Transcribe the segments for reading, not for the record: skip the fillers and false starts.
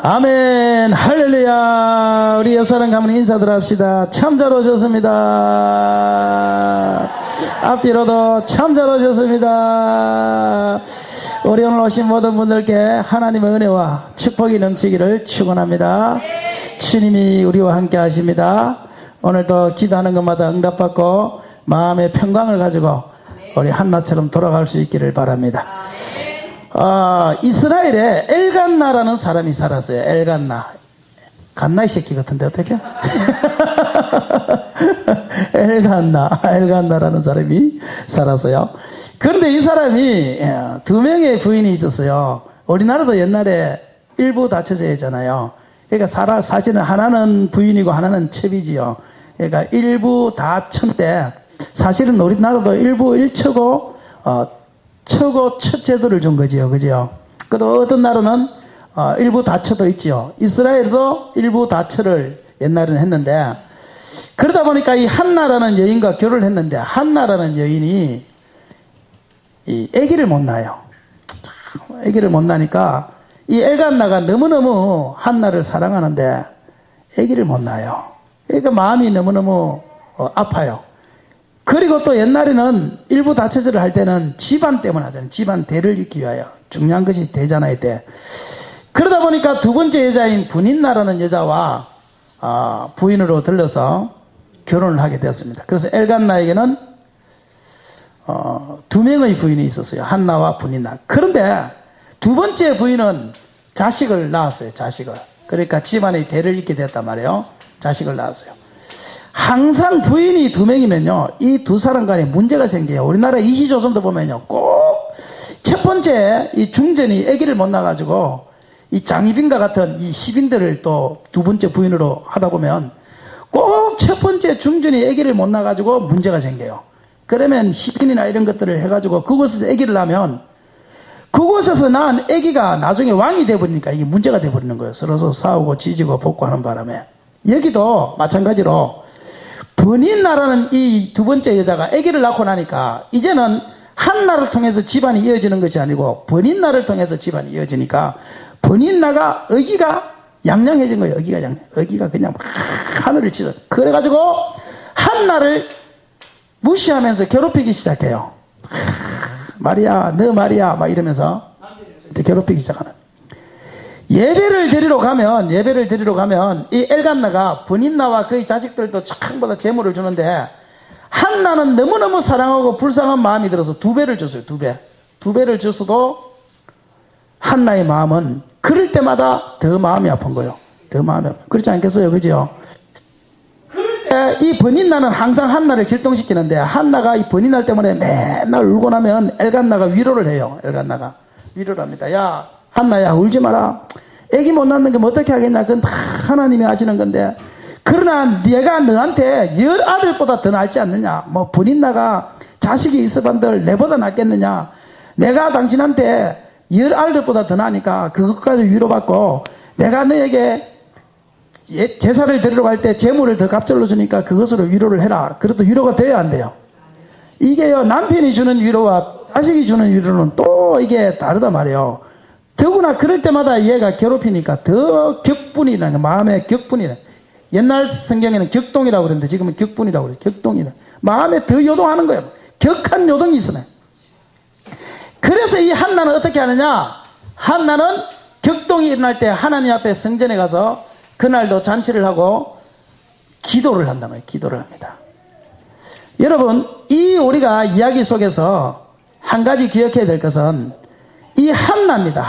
아멘. 할렐루야. 우리 옆사람 가면 인사들 합시다. 참 잘 오셨습니다. 앞뒤로도 참 잘 오셨습니다. 우리 오늘 오신 모든 분들께 하나님의 은혜와 축복이 넘치기를 축원합니다. 주님이 우리와 함께 하십니다. 오늘도 기도하는 것마다 응답받고 마음의 평강을 가지고 우리 한나처럼 돌아갈 수 있기를 바랍니다. 이스라엘에 엘간나라는 사람이 살았어요. 엘간나. 갓나 이 새끼 같은데 어떻게? 엘간나라는 사람이 살았어요. 그런데 이 사람이 두 명의 부인이 있었어요. 우리나라도 옛날에 일부 다처제잖아요. 그러니까 사실은 하나는 부인이고 하나는 첩이지요. 그러니까 일부 다처인데 사실은 우리나라도 일부 일처고 처고 첫 제도를 준 거지요. 그죠? 그리고 어떤 나라는 일부 다처도 있지요. 이스라엘도 일부 다처를 옛날에는 했는데, 그러다 보니까 이 한나라는 여인과 결혼을 했는데, 한나라는 여인이 이 아기를 못 낳아요. 아기를 못 낳으니까 이 엘간나가 너무너무 한나를 사랑하는데 아기를 못 낳아요. 그러니까 마음이 너무너무 아파요. 그리고 또 옛날에는 일부 다처제를 할 때는 집안 때문에 하잖아요. 집안 대를 잇기 위하여. 중요한 것이 대잖아요, 대. 그러다 보니까 두 번째 여자인 분인나라는 여자와 부인으로 들러서 결혼을 하게 되었습니다. 그래서 엘간나에게는 두 명의 부인이 있었어요. 한나와 분인나. 그런데 두 번째 부인은 자식을 낳았어요. 자식을. 그러니까 집안의 대를 잇게 됐단 말이에요. 자식을 낳았어요. 항상 부인이 두 명이면요, 이 두 사람 간에 문제가 생겨요. 우리나라 이시조선도 보면요, 꼭 첫 번째 이 중전이 아기를 못 낳아가지고 이 장희빈과 같은 이 시빈들을 또 두 번째 부인으로 하다 보면 꼭 첫 번째 중전이 아기를 못 낳아가지고 문제가 생겨요. 그러면 희빈이나 이런 것들을 해가지고 그곳에서 아기를 낳으면 그곳에서 낳은 아기가 나중에 왕이 돼버리니까 이게 문제가 돼버리는 거예요. 서로 싸우고 지지고 복구하는 바람에. 여기도 마찬가지로 분인나라는 이 두 번째 여자가 아기를 낳고 나니까 이제는 한나를 통해서 집안이 이어지는 것이 아니고 분인나를 통해서 집안이 이어지니까 분인나가 어기가 양양해진 거예요. 어기가 그냥 막 하늘을 치서. 그래가지고 한나를 무시하면서 괴롭히기 시작해요. 말이야, 너 말이야, 막 이러면서 괴롭히기 시작하는. 예배를 드리러 가면 이 엘간나가 분인나와 그의 자식들도 전부 다 재물을 주는데 한나는 너무너무 사랑하고 불쌍한 마음이 들어서 두 배를 줬어요. 두 배를 줬어도 한나의 마음은 그럴 때마다 더 마음이 아픈 거예요. 더 마음이 아픈. 그렇지 않겠어요? 그죠? 그럴 때 이 분인나는 항상 한나를 질동시키는데 한나가 이 분인나 때문에 맨날 울고 나면 엘간나가 위로를 해요. 엘간나가 위로를 합니다. 야, 한나야, 울지 마라. 애기 못 낳는 게 뭐 어떻게 하겠냐. 그건 다 하나님이 하시는 건데. 그러나 내가 너한테 10아들보다 더 낫지 않느냐. 뭐 분인나가 자식이 있어반들 내보다 낫겠느냐. 내가 당신한테 10아들보다 더 나니까 그것까지 위로받고 내가 너에게 제사를 드리러 갈 때 재물을 더 갑절로 주니까 그것으로 위로를 해라. 그래도 위로가 돼야 안 돼요. 이게요, 남편이 주는 위로와 자식이 주는 위로는 또 이게 다르단 말이에요. 더구나 그럴 때마다 얘가 괴롭히니까 더 격분이 나는 거예요. 마음에 격분이 나요. 옛날 성경에는 격동이라고 그러는데 지금은 격분이라고 그래요. 격동이라. 마음에 더 요동하는 거예요. 격한 요동이 있어요. 그래서 이 한나는 어떻게 하느냐? 한나는 격동이 일어날 때 하나님 앞에 성전에 가서 그날도 잔치를 하고 기도를 한단 말이에요. 기도를 합니다. 여러분, 이 우리가 이야기 속에서 한 가지 기억해야 될 것은 이 한나입니다.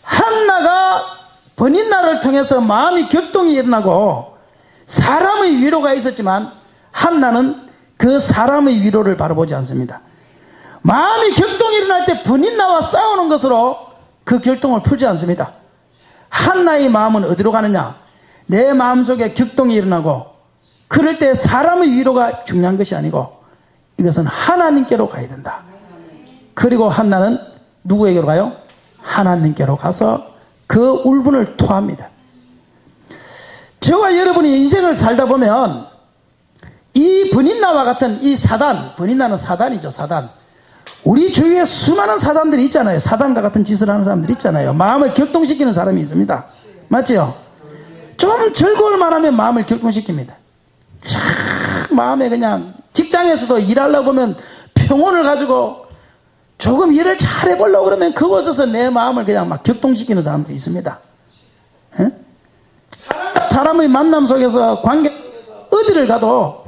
한나가 분인나를 통해서 마음이 격동이 일어나고 사람의 위로가 있었지만 한나는 그 사람의 위로를 바라보지 않습니다. 마음이 격동이 일어날 때 분인나와 싸우는 것으로 그 격동을 풀지 않습니다. 한나의 마음은 어디로 가느냐? 내 마음속에 격동이 일어나고 그럴 때 사람의 위로가 중요한 것이 아니고 이것은 하나님께로 가야 된다. 그리고 한나는 누구에게로 가요? 하나님께로 가서 그 울분을 토합니다. 저와 여러분이 인생을 살다 보면 이 분인나와 같은 이 사단, 분인나는 사단이죠. 사단. 우리 주위에 수많은 사단들이 있잖아요. 사단과 같은 짓을 하는 사람들이 있잖아요. 마음을 격동시키는 사람이 있습니다. 맞죠? 좀 즐거울 만하면 마음을 격동시킵니다. 마음에 그냥 직장에서도 일하려고 보면 평온을 가지고 조금 일을 잘해보려고 그러면 그곳에서 내 마음을 그냥 막 격동시키는 사람들이 있습니다. 에? 사람의 만남 속에서 관계 속에서 어디를 가도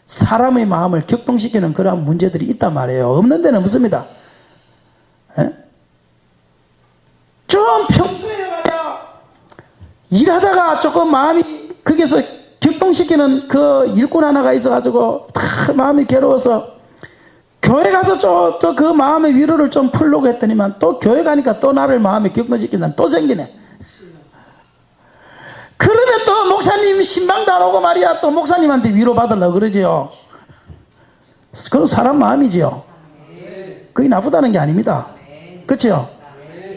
사람의 마음을 격동시키는 그러한 문제들이 있단 말이에요. 없는 데는 없습니다. 에? 좀 평소에 말이야 일하다가 조금 마음이 거기서 격동시키는 그 일꾼 하나가 있어가지고 다 마음이 괴로워서 교회 가서 그 마음의 위로를 좀 풀려고 했더니만 또 교회 가니까 또 나를 마음에 격동시키는 또 생기네. 그러면 또 목사님 신방도 안 오고 말이야 또 목사님한테 위로받으려고 그러지요. 그건 사람 마음이지요. 그게 나쁘다는 게 아닙니다. 그렇죠?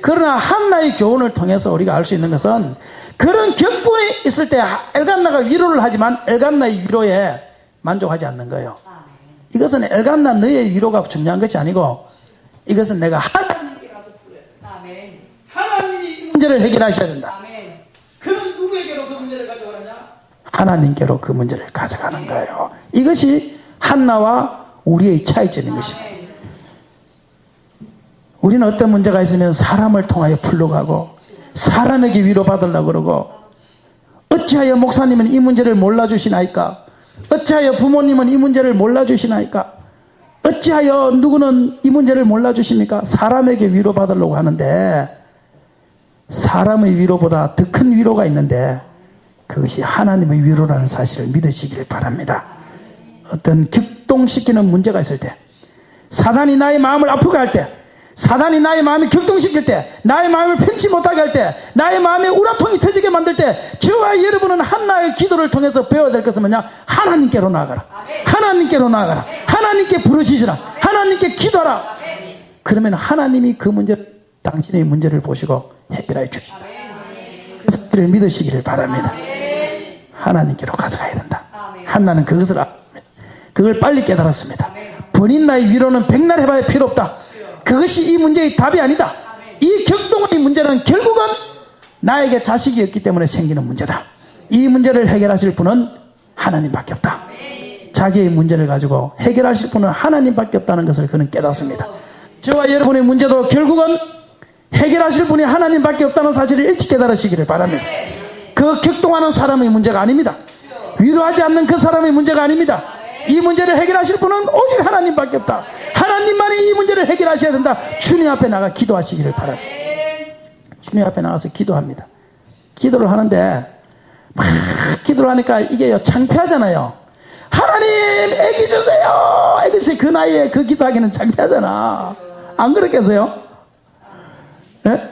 그러나 한나의 교훈을 통해서 우리가 알 수 있는 것은 그런 격분이 있을 때 엘간나가 위로를 하지만 엘간나의 위로에 만족하지 않는 거예요. 이것은 엘간나 너의 위로가 중요한 것이 아니고 이것은 내가 하나님께 가서 풀어야 된다. 하나님이 이 문제를 해결하셔야 된다. 그럼 누구에게로 그 문제를 가져가느냐? 하나님께로 그 문제를 가져가는 거예요. 이것이 한나와 우리의 차이점인 것입니다. 우리는 어떤 문제가 있으면 사람을 통하여 풀러가고 사람에게 위로받으려고 그러고 어찌하여 목사님은 이 문제를 몰라주시나이까? 어찌하여 부모님은 이 문제를 몰라주시나이까? 어찌하여 누구는 이 문제를 몰라주십니까? 사람에게 위로받으려고 하는데 사람의 위로보다 더 큰 위로가 있는데 그것이 하나님의 위로라는 사실을 믿으시기를 바랍니다. 어떤 격동시키는 문제가 있을 때 사단이 나의 마음을 아프게 할 때 사단이 나의 마음을 격동시킬 때 나의 마음을 편치 못하게 할 때 나의 마음에 우라통이 터지게 만들 때 저와 여러분은 한나의 기도를 통해서 배워야 될 것은 뭐냐? 하나님께로 나아가라. 하나님께로 나아가라. 하나님께 부르짖으라. 하나님께 기도하라. 그러면 하나님이 그 문제 당신의 문제를 보시고 해결해 주시다. 그 사실을 믿으시기를 바랍니다. 하나님께로 가져가야 된다. 한나는 그것을 알았습니다. 그걸 빨리 깨달았습니다. 본인 나의 위로는 백날 해봐야 필요 없다. 그것이 이 문제의 답이 아니다. 이 격동의 문제는 결국은 나에게 자식이 없기 때문에 생기는 문제다. 이 문제를 해결하실 분은 하나님밖에 없다. 자기의 문제를 가지고 해결하실 분은 하나님밖에 없다는 것을 그는 깨닫습니다. 저와 여러분의 문제도 결국은 해결하실 분이 하나님밖에 없다는 사실을 일찍 깨달으시기를 바랍니다. 그 격동하는 사람의 문제가 아닙니다. 위로하지 않는 그 사람의 문제가 아닙니다. 이 문제를 해결하실 분은 오직 하나님밖에 없다. 하나님만이 이 문제를 해결하셔야 된다. 주님 앞에 나가 기도하시기를 바랍니다. 주님 앞에 나가서 기도합니다. 기도를 하는데 막 기도를 하니까 이게 창피하잖아요. 하나님 애기 주세요. 애기 주세요. 그 나이에 그 기도하기는 창피하잖아. 안 그렇겠어요? 네?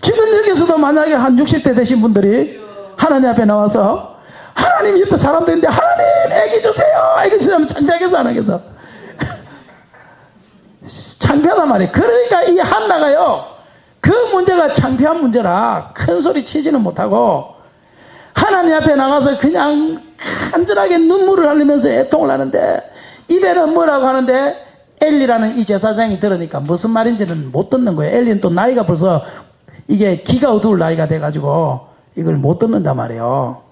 지금 여기서도 만약에 한 60대 되신 분들이 하나님 앞에 나와서 하나님 옆에 사람들인데 하나님 애기 주세요. 애기 주세요 하면 창피하겠어 안 하겠어? 창피하단 말이에요. 그러니까 이 한나가요 그 문제가 창피한 문제라 큰 소리 치지는 못하고 하나님 앞에 나가서 그냥 간절하게 눈물을 흘리면서 애통을 하는데 입에는 뭐라고 하는데 엘리라는 이 제사장이 들으니까 무슨 말인지는 못 듣는 거예요. 엘리는 또 나이가 벌써 이게 기가 어두울 나이가 돼가지고 이걸 못 듣는단 말이에요.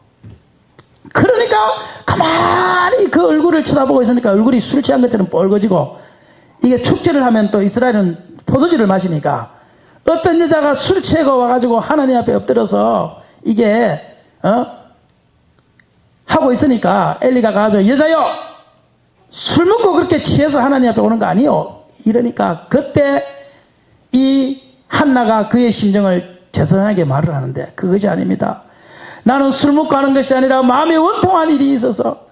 그러니까 가만히 그 얼굴을 쳐다보고 있으니까 얼굴이 술 취한 것처럼 뻘거지고 이게 축제를 하면 또 이스라엘은 포도주를 마시니까 어떤 여자가 술 취해가 와가지고 하나님 앞에 엎드려서 이게 하고 있으니까 엘리가 가서 여자여 술 먹고 그렇게 취해서 하나님 앞에 오는 거 아니요 이러니까 그때 이 한나가 그의 심정을 제사장에게 말을 하는데 그것이 아닙니다. 나는 술 먹고 하는 것이 아니라 마음에 원통한 일이 있어서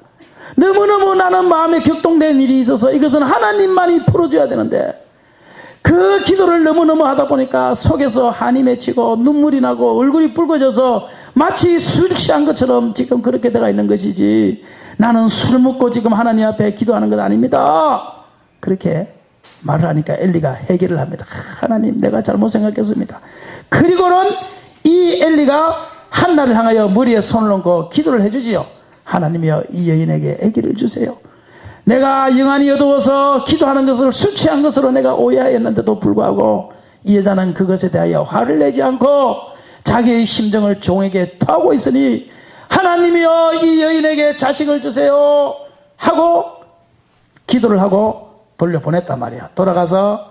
너무너무 나는 마음에 격동된 일이 있어서 이것은 하나님만이 풀어줘야 되는데 그 기도를 너무너무 하다 보니까 속에서 한이 맺히고 눈물이 나고 얼굴이 붉어져서 마치 술 취한 것처럼 지금 그렇게 되어 있는 것이지 나는 술 먹고 지금 하나님 앞에 기도하는 것 아닙니다. 그렇게 말을 하니까 엘리가 해결을 합니다. 하나님 내가 잘못 생각했습니다. 그리고는 이 엘리가 한나를 향하여 머리에 손을 얹고 기도를 해주지요. 하나님이여 이 여인에게 아기를 주세요. 내가 영안이 어두워서 기도하는 것을 수치한 것으로 내가 오해하였는데도 불구하고 이 여자는 그것에 대하여 화를 내지 않고 자기의 심정을 종에게 토하고 있으니 하나님이여 이 여인에게 자식을 주세요 하고 기도를 하고 돌려보냈단 말이야. 돌아가서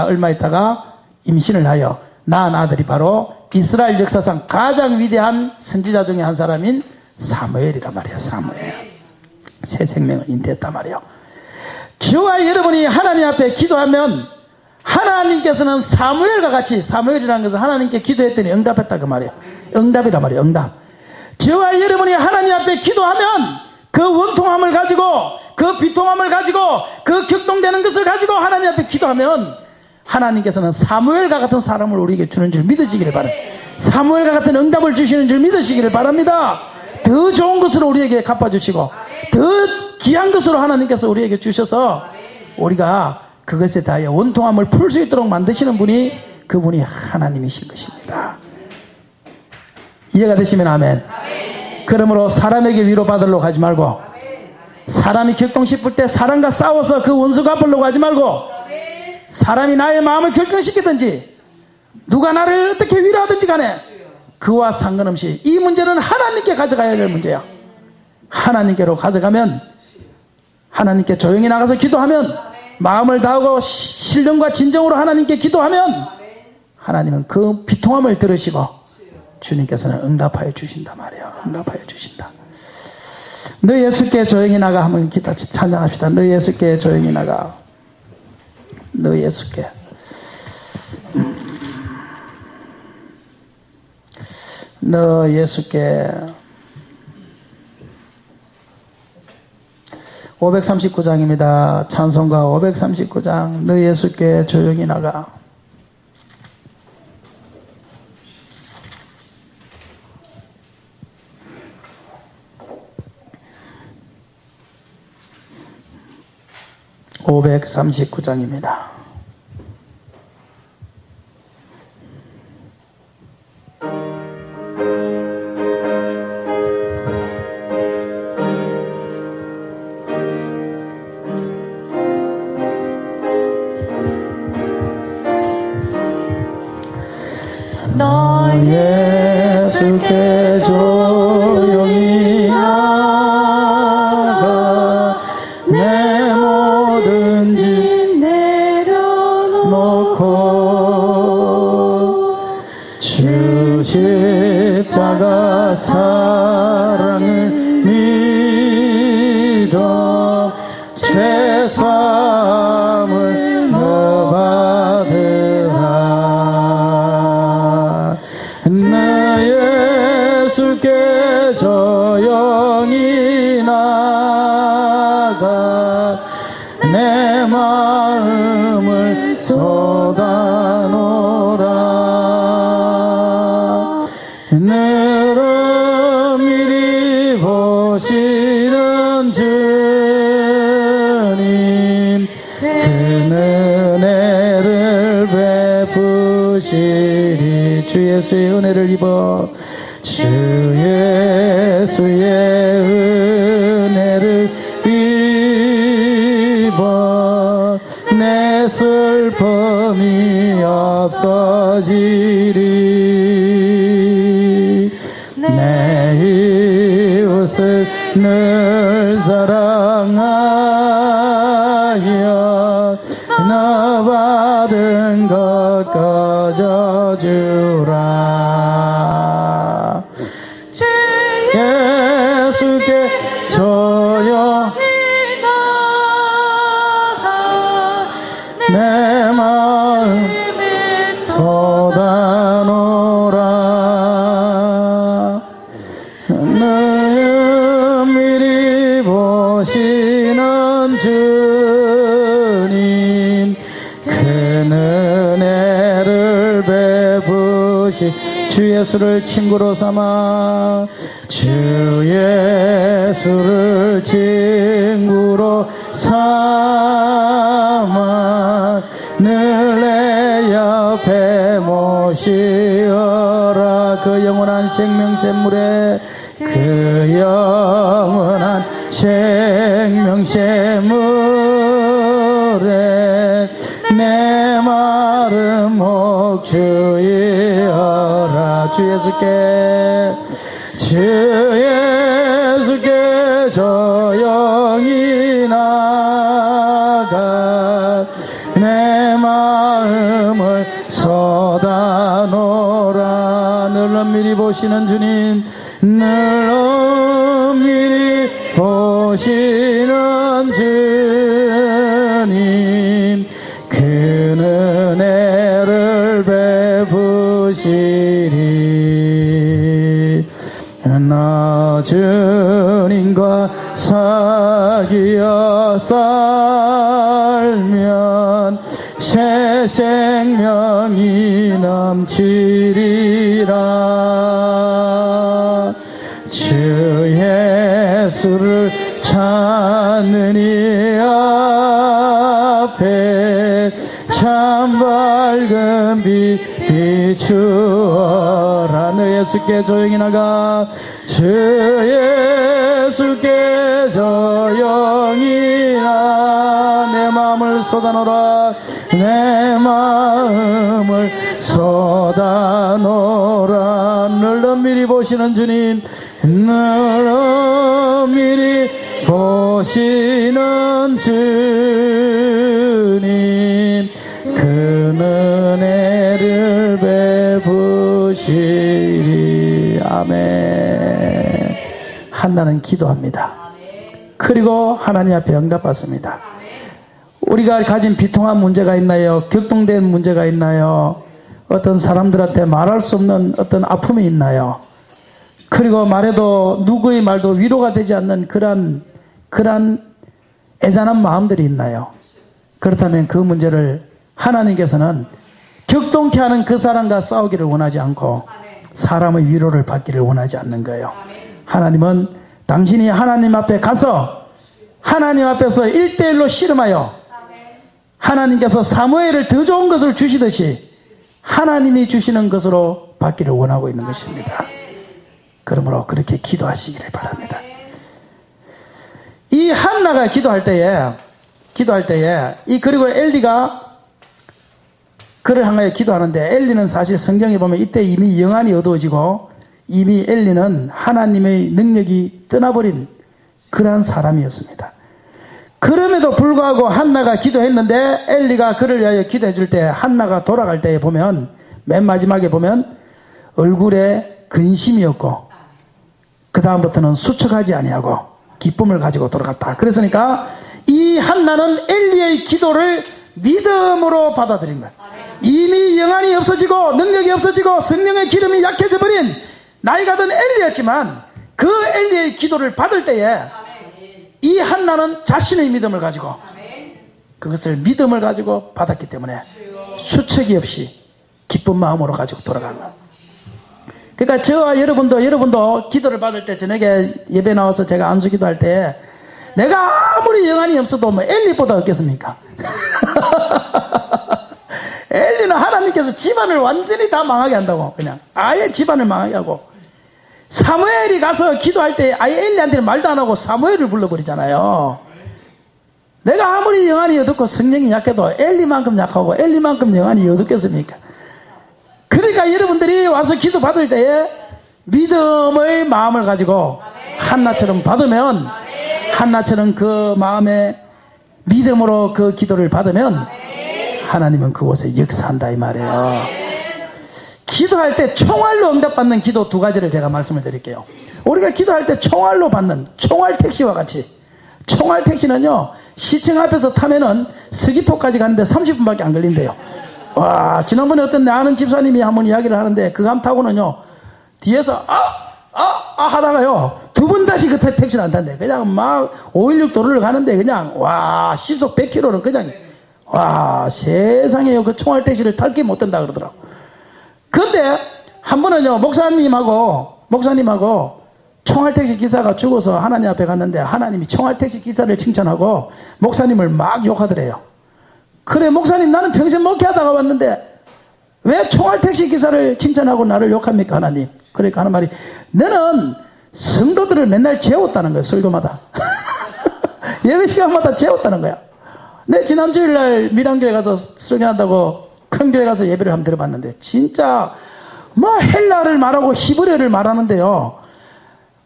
얼마 있다가 임신을 하여 낳은 아들이 바로 이스라엘 역사상 가장 위대한 선지자 중에 한 사람인 사무엘이란 말이야. 사무엘. 새 생명을 인도했단 말이에요. 저와 여러분이 하나님 앞에 기도하면 하나님께서는 사무엘과 같이, 사무엘이라는 것은 하나님께 기도했더니 응답했다 그 말이에요. 응답이란 말이에요. 응답. 저와 여러분이 하나님 앞에 기도하면 그 원통함을 가지고, 그 비통함을 가지고, 그 격동되는 것을 가지고 하나님 앞에 기도하면 하나님께서는 사무엘과 같은 사람을 우리에게 주는 줄 믿으시기를 바랍니다. 사무엘과 같은 응답을 주시는 줄 믿으시기를 바랍니다. 더 좋은 것으로 우리에게 갚아주시고 더 귀한 것으로 하나님께서 우리에게 주셔서 우리가 그것에 대하여 원통함을 풀 수 있도록 만드시는 분이, 그분이 하나님이신 것입니다. 이해가 되시면 아멘. 그러므로 사람에게 위로받으려고 하지 말고, 사람이 격동 싶을 때 사람과 싸워서 그 원수 갚으려고 하지 말고, 사람이 나의 마음을 결정시키든지 누가 나를 어떻게 위로하든지 간에 그와 상관없이 이 문제는 하나님께 가져가야 될 문제야. 하나님께로 가져가면, 하나님께 조용히 나가서 기도하면, 마음을 다하고 신령과 진정으로 하나님께 기도하면 하나님은 그 비통함을 들으시고 주님께서는 응답하여 주신단 말이에요. 응답하여 주신다. 너 예수께 조용히 나가. 한번 기타 찬양합시다. 너 예수께 조용히 나가. 너 예수께. 너 예수께. 539장입니다. 찬송가 539장. 너 예수께 조용히 나가. (539장입니다) 너 예수께 조용히 나가 내 모든 짐 내려놓고 주 십자가 사랑을 믿어 죄사함을 너 받으라. 내 예수께 조용히 나가 내 마음을 쏟아놓으라. 너를 미리 보시는 주님 그 은혜를 베푸시리. 주 예수의 은혜를 입어 주 예수의 은혜를 입어 내 슬픔이 없어지리. 내 이웃을 늘 사랑하여 너 받은 것 가져주라. 주 예수께 조용히 나가 내 마음을 쏟아놓으라. 너의 미리 보시는 주님 그 은혜를 베푸시. 주 예수를 친구로 삼아 주 예수를 친구로 삼아 늘 내 옆에 모시어라. 그 영원한 영원한 생명샘물에 그 영원한 생명샘물에 내 마른 목 주이여라. 주 예수께 조용히 나가 내 마음을 쏟아놓으라. 늘 엄밀히 보시는 주님, 늘 엄밀히 보시는 주님, 그 은혜를 베푸시리. 나 주님과 사귀어 살면 새 생명이 넘치리라. 주 예수를 찾는 이 앞에 참 밝은 빛 비추어라. 너 예수께 조용히 나가. 주 예수께 조용히 나. 내 마음을 쏟아놓으라. 내 마음을 쏟아놓으라. 늘 엄밀히 보시는 주님, 늘 엄밀히 보시는 주님, 그 은혜를 베푸시리. 아멘. 한나는 기도합니다. 그리고 하나님 앞에 응답받습니다. 우리가 가진 비통한 문제가 있나요? 격동된 문제가 있나요? 어떤 사람들한테 말할 수 없는 어떤 아픔이 있나요? 그리고 말해도 누구의 말도 위로가 되지 않는 그런 애잔한 마음들이 있나요? 그렇다면 그 문제를 하나님께서는 격동케 하는 그 사람과 싸우기를 원하지 않고 사람의 위로를 받기를 원하지 않는 거예요. 하나님은 당신이 하나님 앞에 가서 하나님 앞에서 1대1로 씨름하여 하나님께서 사무엘을 더 좋은 것을 주시듯이 하나님이 주시는 것으로 받기를 원하고 있는 것입니다. 그러므로 그렇게 기도하시기를 바랍니다. 이 한나가 기도할 때에 그리고 엘리가 그를 향하여 기도하는데, 엘리는 사실 성경에 보면 이때 이미 영안이 어두워지고 이미 엘리는 하나님의 능력이 떠나버린 그러한 사람이었습니다. 그럼에도 불구하고 한나가 기도했는데 엘리가 그를 위하여 기도해 줄 때 한나가 돌아갈 때에 보면 맨 마지막에 보면 얼굴에 근심이었고 그 다음부터는 수척하지 아니하고 기쁨을 가지고 돌아갔다. 그랬으니까 이 한나는 엘리의 기도를 믿음으로 받아들인 거예요. 이미 영안이 없어지고 능력이 없어지고 성령의 기름이 약해져 버린 나이가 든 엘리였지만 그 엘리의 기도를 받을 때에 이 한나는 자신의 믿음을 가지고 그것을 믿음을 가지고 받았기 때문에 수척이 없이 기쁜 마음으로 가지고 돌아가는 거예요. 그러니까 저와 여러분도 기도를 받을 때 저녁에 예배 나와서 제가 안수 기도할 때 내가 아무리 영안이 없어도 뭐 엘리보다 없겠습니까? 엘리는 하나님께서 집안을 완전히 다 망하게 한다고, 그냥 아예 집안을 망하게 하고, 사무엘이 가서 기도할 때 아예 엘리한테는 말도 안 하고 사무엘을 불러버리잖아요. 내가 아무리 영안이 어둡고 성령이 약해도 엘리만큼 약하고 엘리만큼 영안이 어둡겠습니까? 그러니까 여러분들이 와서 기도 받을 때에 믿음의 마음을 가지고 한나처럼 받으면, 한나처럼 그 마음에 믿음으로 그 기도를 받으면 하나님은 그곳에 역사한다 이 말이에요. 기도할 때 총알로 응답받는 기도 두 가지를 제가 말씀을 드릴게요. 우리가 기도할 때 총알로 받는, 총알 택시와 같이, 총알 택시는요 시청 앞에서 타면은 서귀포까지 가는데 30분밖에 안 걸린대요. 와, 지난번에 어떤 내 아는 집사님이 한번 이야기를 하는데 그감 타고는요 뒤에서 하다가요 두 번 다시 그 택시를 안 탄대. 그냥 막 516 도로를 가는데 그냥 와 시속 100km는 그냥 와 세상에 그 총알 택시를 탈게 못 된다 그러더라고. 근데 한 번은요 목사님하고 총알 택시 기사가 죽어서 하나님 앞에 갔는데 하나님이 총알 택시 기사를 칭찬하고 목사님을 막 욕하더래요. 그래 목사님 나는 평생 목회하다가 왔는데 왜 총알 택시 기사를 칭찬하고 나를 욕합니까 하나님? 그러니까 하는 말이 너는 성도들을 맨날 재웠다는 거야. 설교마다. 예배 시간마다 재웠다는 거야. 내 지난 주일날 밀양교회 가서 설교한다고 큰 교회 가서 예배를 한번 들어봤는데 진짜 뭐 헬라를 말하고 히브리어를 말하는데요.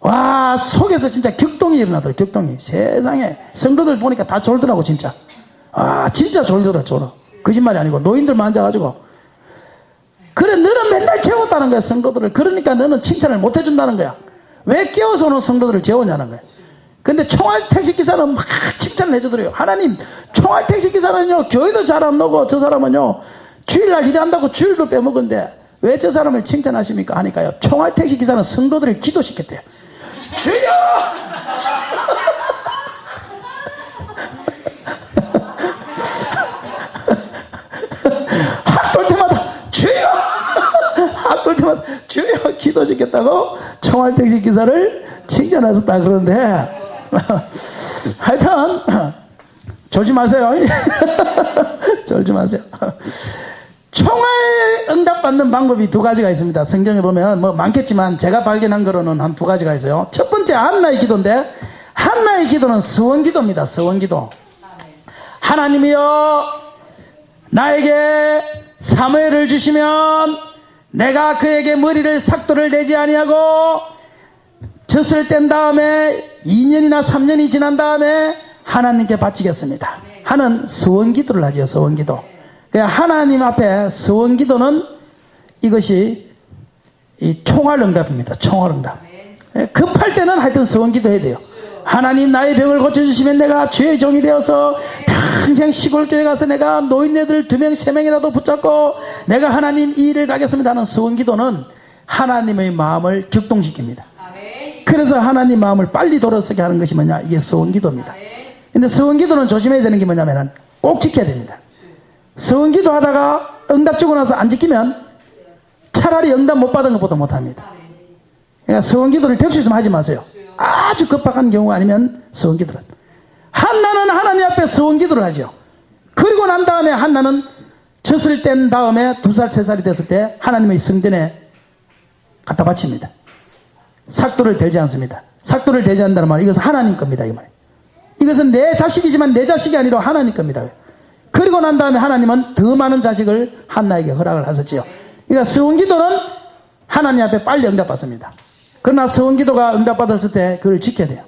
와, 속에서 진짜 격동이 일어나더라. 격동이. 세상에 성도들 보니까 다 졸더라고 진짜. 아, 진짜 졸더라. 졸어. 거짓말이 아니고 노인들만 앉아가지고. 그래, 너는 맨날 재웠다는 거야, 성도들을. 그러니까 너는 칭찬을 못 해준다는 거야. 왜 깨워서 오는 성도들을 재우냐는 거야. 근데 총알 택시 기사는 막 칭찬을 해주더래요. 하나님, 총알 택시 기사는요, 교회도 잘 안 나오고 저 사람은요, 주일날 일한다고 주일도 빼먹은데 왜 저 사람을 칭찬하십니까? 하니까요, 총알 택시 기사는 성도들을 기도시켰대요. 주여! 학돌 때마다 주여! 학돌 때마다 주여! 기도시켰다고 총알 택시 기사를 칭찬하셨다 그러는데 하여튼 졸지 마세요. 졸지 마세요. 총알 응답받는 방법이 두 가지가 있습니다. 성경에 보면 뭐 많겠지만 제가 발견한 거로는 한 두 가지가 있어요. 첫 번째 한나의 기도인데, 한나의 기도는 서원기도입니다. 서원기도. 하나님이여, 나에게 사무엘을 주시면 내가 그에게 머리를 삭도를 내지 아니하고 젖을 뗀 다음에 2년이나 3년이 지난 다음에 하나님께 바치겠습니다 하는 서원기도를 하죠. 서원기도. 하나님 앞에 서원기도는 이것이 이 총알응답입니다. 총알응답. 급할 때는 하여튼 서원기도 해야 돼요. 하나님, 나의 병을 고쳐주시면 내가 주의 종이 되어서 평생 시골교회 가서 내가 노인네들 2명 3명이라도 붙잡고 내가 하나님 이 일을 가겠습니다 하는 서원기도는 하나님의 마음을 격동시킵니다. 그래서 하나님 마음을 빨리 돌아서게 하는 것이 뭐냐, 이게 서원기도입니다. 근데 서원기도는 조심해야 되는 게 뭐냐면 꼭 지켜야 됩니다. 서원기도 하다가 응답 주고 나서 안 지키면 차라리 응답 못 받은 것보다 못합니다. 그러니까 서원기도를 될 수 있으면 하지 마세요. 아주 급박한 경우가 아니면 서원기도를. 한나는 하나님 앞에 서원기도를 하죠. 그리고 난 다음에 한나는 젖을 뗀 다음에 2살 3살이 됐을 때 하나님의 성전에 갖다 바칩니다. 삭도를 대지 않습니다. 삭도를 대지 않는다는 말은 이것은 하나님 겁니다. 이 말. 이것은 내 자식이지만 내 자식이 아니라 하나님 겁니다. 그리고 난 다음에 하나님은 더 많은 자식을 한나에게 허락을 하셨지요. 그러니까 서원기도는 하나님 앞에 빨리 응답받습니다. 그러나 서원기도가 응답받았을 때 그걸 지켜야 돼요.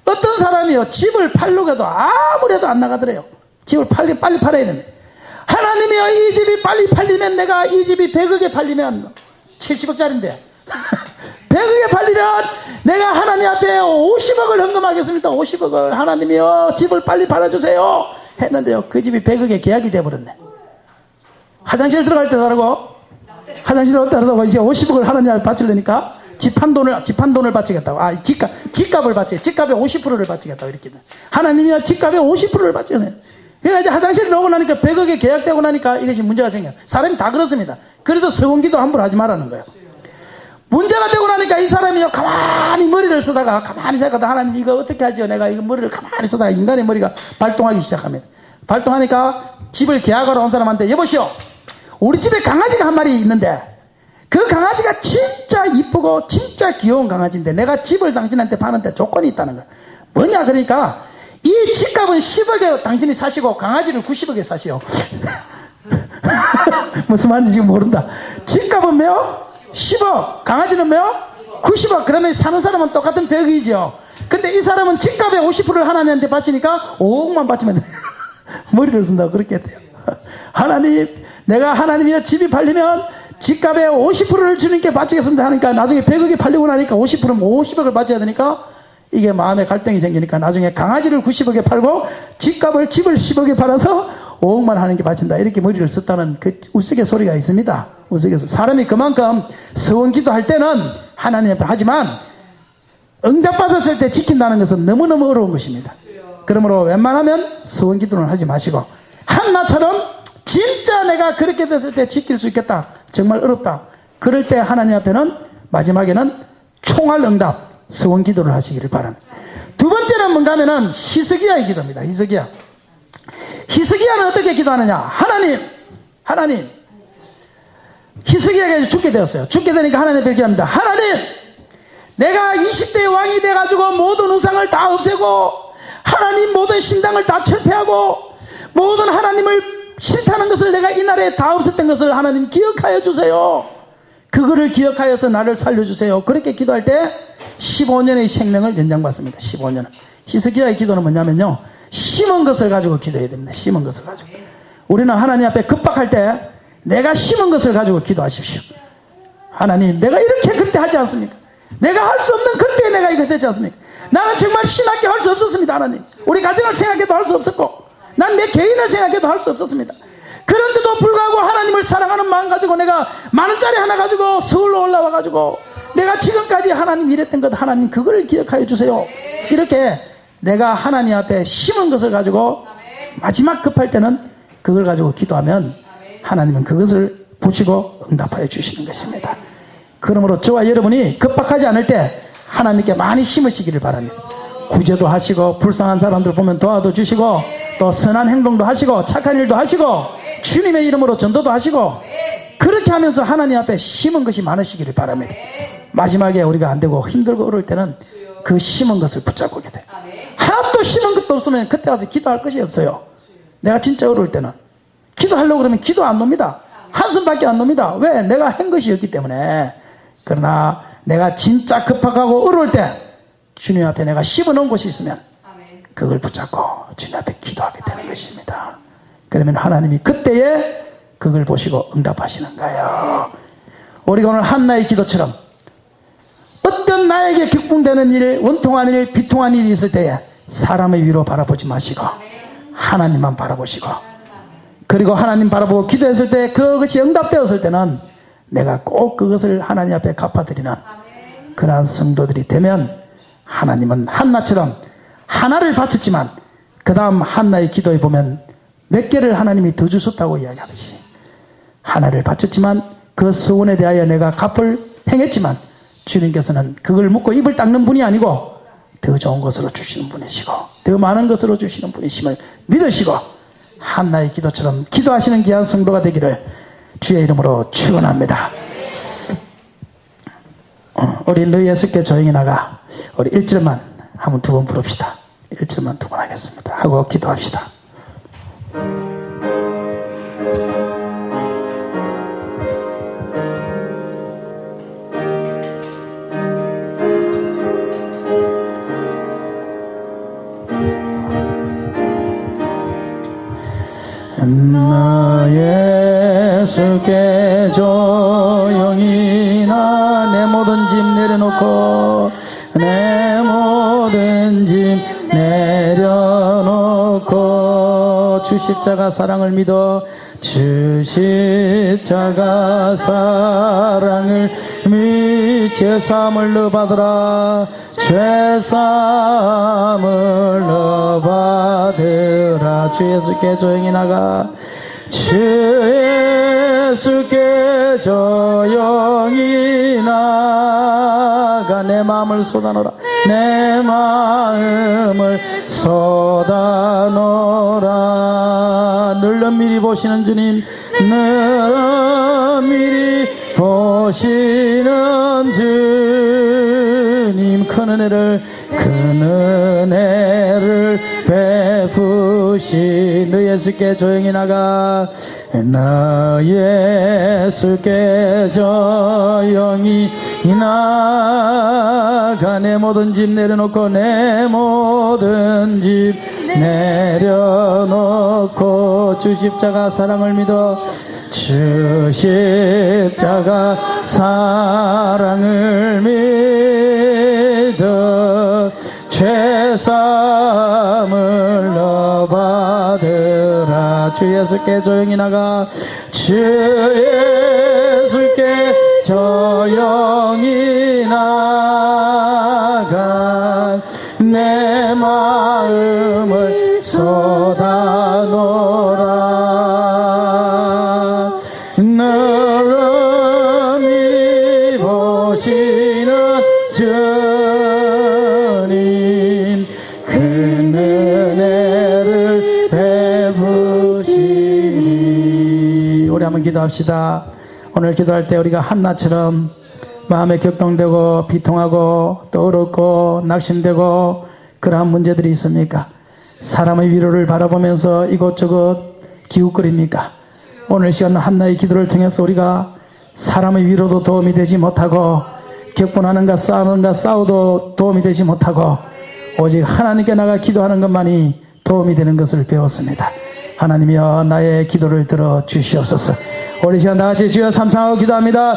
어떤 사람이요, 집을 팔려고 해도 아무래도 안 나가더래요. 집을 빨리 팔아야 됩니다. 하나님이요, 이 집이 빨리 팔리면 내가 이 집이 100억에 팔리면 70억짜리인데 100억에 팔리면 내가 하나님 앞에 50억을 헌금하겠습니다. 50억을. 하나님이요, 집을 빨리 팔아주세요 했는데요, 그 집이 100억에 계약이 돼버렸네. 화장실 들어갈 때 다르고 화장실 올 때 다르고 이제 50억을 하나님 앞에 바치려니까 집한 돈을 바치겠다고. 아, 집값을 바치, 집값의 50%를 바치겠다고 이렇게. 하나님이요, 집값의 50%를 바치겠어요. 그러니까 이제 화장실을 오고 나니까 100억에 계약되고 나니까 이것이 문제가 생겨요. 사람이 다 그렇습니다. 그래서 서원기도 함부로 하지 말라는 거예요. 문제가 되고 나니까 이 사람이요, 가만히 머리를 쓰다가 가만히 생각하다, 하나님 이거 어떻게 하죠? 내가 이거 머리를 가만히 쓰다가 인간의 머리가 발동하기 시작합니다. 발동하니까 집을 계약하러 온 사람한테, 여보시오, 우리 집에 강아지가 한 마리 있는데 그 강아지가 진짜 이쁘고 진짜 귀여운 강아지인데 내가 집을 당신한테 파는데 조건이 있다는 거야. 뭐냐, 그러니까 이 집값은 10억에 당신이 사시고 강아지를 90억에 사시오. 무슨 말인지 지금 모른다. 집값은 몇? 10억. 강아지는 몇? 90억. 그러면 사는 사람은 똑같은 100억이죠. 근데 이 사람은 집값의 50%를 하나님한테 바치니까 5억만 바치면 돼. 머리를 쓴다고 그렇게 했대요. 하나님, 내가 하나님이여 집이 팔리면 집값의 50%를 주님께 바치겠습니다 하니까 나중에 100억이 팔리고 나니까 50%면 50억을 바쳐야 되니까 이게 마음에 갈등이 생기니까 나중에 강아지를 90억에 팔고 집을 10억에 팔아서 5억만 하는 게 바친다, 이렇게 머리를 썼다는 그 우스갯소리가 있습니다. 우스갯소리. 사람이 그만큼 서원기도 할 때는 하나님 앞에 하지만 응답받았을 때 지킨다는 것은 너무너무 어려운 것입니다. 그러므로 웬만하면 서원기도는 하지 마시고, 한나처럼 진짜 내가 그렇게 됐을 때 지킬 수 있겠다, 정말 어렵다, 그럴 때 하나님 앞에는 마지막에는 총알응답 서원기도를 하시기를 바랍니다. 두 번째는 뭔가 하면은 히스기야의 기도입니다. 히스기야는 어떻게 기도하느냐. 하나님 히스기야가 죽게 되었어요. 죽게 되니까 하나님 앞에 기도합니다. 하나님, 내가 20대의 왕이 돼가지고 모든 우상을 다 없애고 하나님 모든 신당을 다 철폐하고 모든 하나님을 싫다는 것을 내가 이날에 다 없앴던 것을 하나님 기억하여 주세요. 그거를 기억하여서 나를 살려주세요. 그렇게 기도할 때 15년의 생명을 연장받습니다. 15년. 히스기야의 기도는 뭐냐면요, 심은 것을 가지고 기도해야 됩니다. 심은 것을 가지고. 우리는 하나님 앞에 급박할 때 내가 심은 것을 가지고 기도하십시오. 하나님, 내가 이렇게 그때 하지 않습니까? 내가 할 수 없는 그때 내가 이거 되지 않습니까? 나는 정말 신학교 할 수 없었습니다. 하나님, 우리 가정을 생각해도 할 수 없었고 난 내 개인을 생각해도 할 수 없었습니다. 그런데도 불구하고 하나님을 사랑하는 마음 가지고 내가 10,000원짜리 하나 가지고 서울로 올라와 가지고 내가 지금까지 하나님 일했던 것, 하나님 그걸 기억하여 주세요. 이렇게 내가 하나님 앞에 심은 것을 가지고 마지막 급할 때는 그걸 가지고 기도하면 하나님은 그것을 보시고 응답하여 주시는 것입니다. 그러므로 저와 여러분이 급박하지 않을 때 하나님께 많이 심으시기를 바랍니다. 구제도 하시고 불쌍한 사람들 보면 도와도 주시고 또 선한 행동도 하시고 착한 일도 하시고 주님의 이름으로 전도도 하시고 그렇게 하면서 하나님 앞에 심은 것이 많으시기를 바랍니다. 마지막에 우리가 안 되고 힘들고 어려울 때는 그 심은 것을 붙잡고 오게 돼요. 하나도 심은 것도 없으면 그때 가서 기도할 것이 없어요. 내가 진짜 어려울 때는 기도하려고 그러면 기도 안 놉니다. 한숨밖에 안 놉니다. 왜? 내가 한 것이 없기 때문에. 그러나 내가 진짜 급박하고 어려울 때 주님 앞에 내가 씹어놓은 곳이 있으면 그걸 붙잡고 주님 앞에 기도하게 되는 것입니다. 그러면 하나님이 그때에 그걸 보시고 응답하시는 거예요. 우리가 오늘 한나의 기도처럼 어떤 나에게 격분되는 일, 원통한 일, 비통한 일이 있을 때에 사람의 위로 바라보지 마시고 하나님만 바라보시고, 그리고 하나님 바라보고 기도했을 때 그것이 응답되었을 때는 내가 꼭 그것을 하나님 앞에 갚아드리는 그러한 성도들이 되면 하나님은 한나처럼 하나를 바쳤지만 그 다음 한나의 기도에 보면 몇 개를 하나님이 더 주셨다고 이야기하듯이 하나를 바쳤지만 그 서원에 대하여 내가 갚을 행했지만 주님께서는 그걸 묻고 입을 닦는 분이 아니고 더 좋은 것으로 주시는 분이시고 더 많은 것으로 주시는 분이심을 믿으시고 한나의 기도처럼 기도하시는 귀한 성도가 되기를 주의 이름으로 축원합니다. 우리 너희 6개 조용히 나가 우리 1절만 한번 2번 부릅시다. 1절만 2번 하겠습니다. 하고 기도합시다. 나 예수께 조용히 나 내 모든 짐 내려놓고 내 모든 짐 내려놓고 주 십자가 사랑을 믿어 주 십자가 사랑을 죄사함을 너 받으라 죄사함을 너 받으라 주 예수께 조용히 나가 주 예수께 조용히 나가 내 마음을 쏟아놓으라 내 마음을 쏟아놓으라 늘 엄밀히 보시는 주님 늘 엄밀히 보시는 주님 큰 은혜를 베푸시 너 예수께 조용히 나가 나 예수께 조용히 나가 내 모든 짐 내려놓고 내 모든 짐 내려놓고 주 십자가 사랑을 믿어 주 십자가 사랑을 믿어 죄사함을 너 받으라 주 예수께 조용히 나가 주 예수께 조용히 나가 내 마음을 쏟아놓으라 늘 엄밀히 보시는 주님 큰 은혜를 베푸시니 우리 한번 기도합시다. 오늘 기도할 때 우리가 한나처럼 마음에 격동되고 비통하고 또 어렵고 낙심되고 그러한 문제들이 있습니까? 사람의 위로를 바라보면서 이곳저곳 기웃거립니까? 오늘 시간 한나의 기도를 통해서 우리가 사람의 위로도 도움이 되지 못하고 격분하는가 싸워도 도움이 되지 못하고 오직 하나님께 나가 기도하는 것만이 도움이 되는 것을 배웠습니다. 하나님이여 나의 기도를 들어 주시옵소서. 우리 시간 다같이 주여 삼창하고 기도합니다.